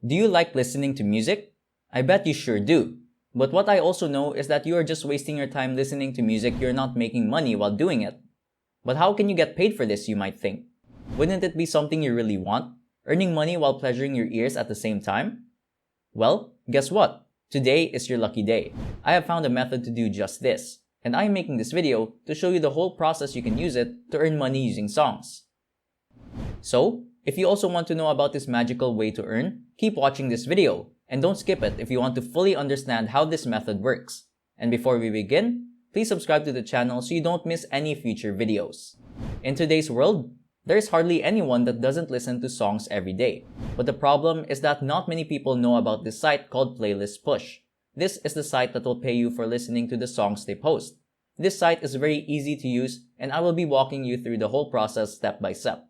Do you like listening to music? I bet you sure do. But what I also know is that you are just wasting your time listening to music you're not making money while doing it. But how can you get paid for this, you might think? Wouldn't it be something you really want? Earning money while pleasuring your ears at the same time? Well, guess what? Today is your lucky day. I have found a method to do just this, and I am making this video to show you the whole process you can use it to earn money using songs. So, if you also want to know about this magical way to earn, keep watching this video, and don't skip it if you want to fully understand how this method works. And before we begin, please subscribe to the channel so you don't miss any future videos. In today's world, there's hardly anyone that doesn't listen to songs every day. But the problem is that not many people know about this site called Playlist Push. This is the site that will pay you for listening to the songs they post. This site is very easy to use, and I will be walking you through the whole process step by step.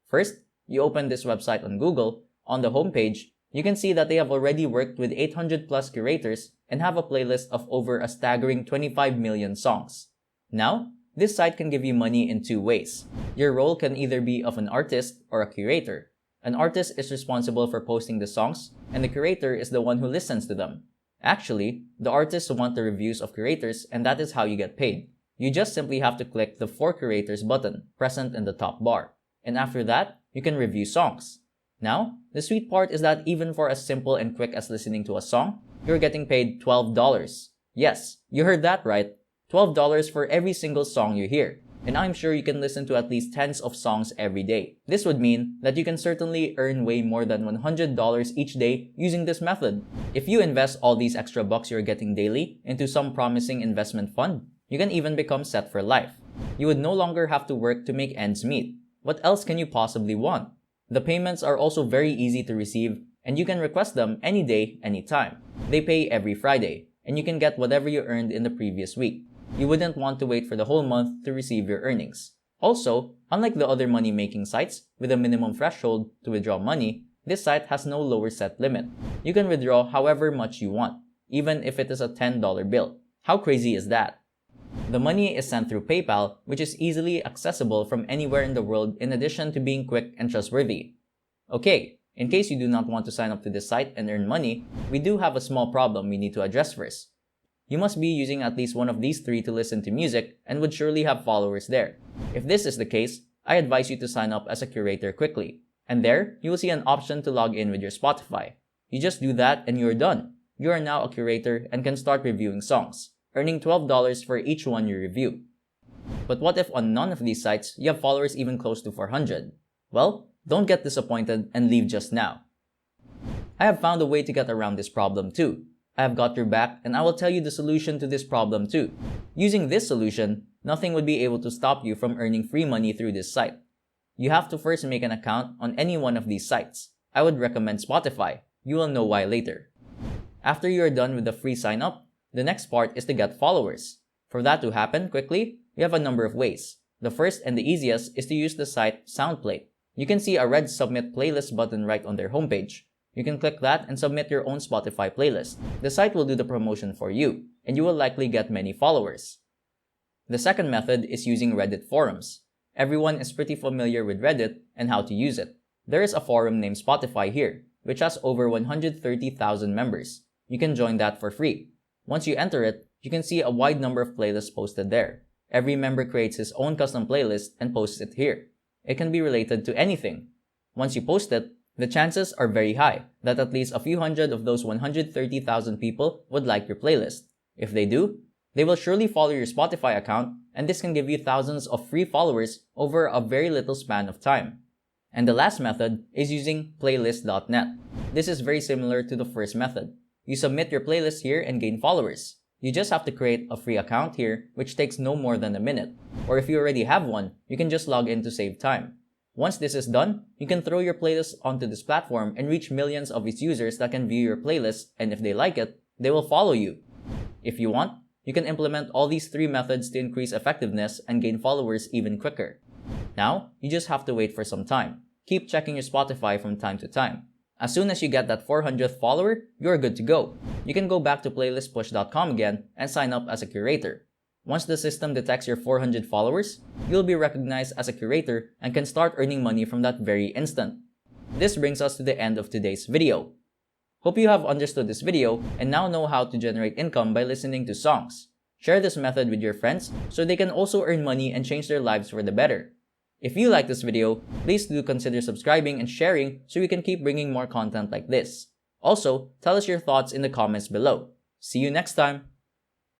First, you open this website on Google. On the homepage, you can see that they have already worked with 800 plus curators and have a playlist of over a staggering 25 million songs. Now, this site can give you money in two ways. Your role can either be of an artist or a curator. An artist is responsible for posting the songs, and the curator is the one who listens to them. Actually, the artists want the reviews of curators, and that is how you get paid. You just simply have to click the For Curators button present in the top bar. And after that, you can review songs. Now, the sweet part is that even for as simple and quick as listening to a song, you're getting paid $12. Yes, you heard that right. $12 for every single song you hear. And I'm sure you can listen to at least tens of songs every day. This would mean that you can certainly earn way more than $100 each day using this method. If you invest all these extra bucks you're getting daily into some promising investment fund, you can even become set for life. You would no longer have to work to make ends meet. What else can you possibly want? The payments are also very easy to receive, and you can request them any day, anytime. They pay every Friday, and you can get whatever you earned in the previous week. You wouldn't want to wait for the whole month to receive your earnings. Also, unlike the other money-making sites with a minimum threshold to withdraw money, this site has no lower set limit. You can withdraw however much you want, even if it is a $10 bill. How crazy is that? The money is sent through PayPal, which is easily accessible from anywhere in the world in addition to being quick and trustworthy. Okay, in case you do not want to sign up to this site and earn money, we do have a small problem we need to address first. You must be using at least one of these three to listen to music and would surely have followers there. If this is the case, I advise you to sign up as a curator quickly. And there, you will see an option to log in with your Spotify. You just do that and you're done. You are now a curator and can start reviewing songs, earning $12 for each one you review. But what if on none of these sites you have followers even close to 400? Well, don't get disappointed and leave just now. I have found a way to get around this problem too. I have got your back, and I will tell you the solution to this problem too. Using this solution, nothing would be able to stop you from earning free money through this site. You have to first make an account on any one of these sites. I would recommend Spotify. You will know why later. After you are done with the free sign up, the next part is to get followers. For that to happen quickly, we have a number of ways. The first and the easiest is to use the site SoundPlate. You can see a red Submit Playlist button right on their homepage. You can click that and submit your own Spotify playlist. The site will do the promotion for you, and you will likely get many followers. The second method is using Reddit forums. Everyone is pretty familiar with Reddit and how to use it. There is a forum named Spotify here, which has over 130,000 members. You can join that for free. Once you enter it, you can see a wide number of playlists posted there. Every member creates his own custom playlist and posts it here. It can be related to anything. Once you post it, the chances are very high that at least a few hundred of those 130,000 people would like your playlist. If they do, they will surely follow your Spotify account, and this can give you thousands of free followers over a very little span of time. And the last method is using playlist.net. This is very similar to the first method. You submit your playlist here and gain followers. You just have to create a free account here, which takes no more than a minute. Or if you already have one, you can just log in to save time. Once this is done, you can throw your playlist onto this platform and reach millions of its users that can view your playlist, and if they like it, they will follow you. If you want, you can implement all these three methods to increase effectiveness and gain followers even quicker. Now, you just have to wait for some time. Keep checking your Spotify from time to time. As soon as you get that 400th follower, you're good to go. You can go back to playlistpush.com again and sign up as a curator. Once the system detects your 400 followers, you'll be recognized as a curator and can start earning money from that very instant. This brings us to the end of today's video. Hope you have understood this video and now know how to generate income by listening to songs. Share this method with your friends so they can also earn money and change their lives for the better. If you like this video, please do consider subscribing and sharing so we can keep bringing more content like this. Also, tell us your thoughts in the comments below. See you next time!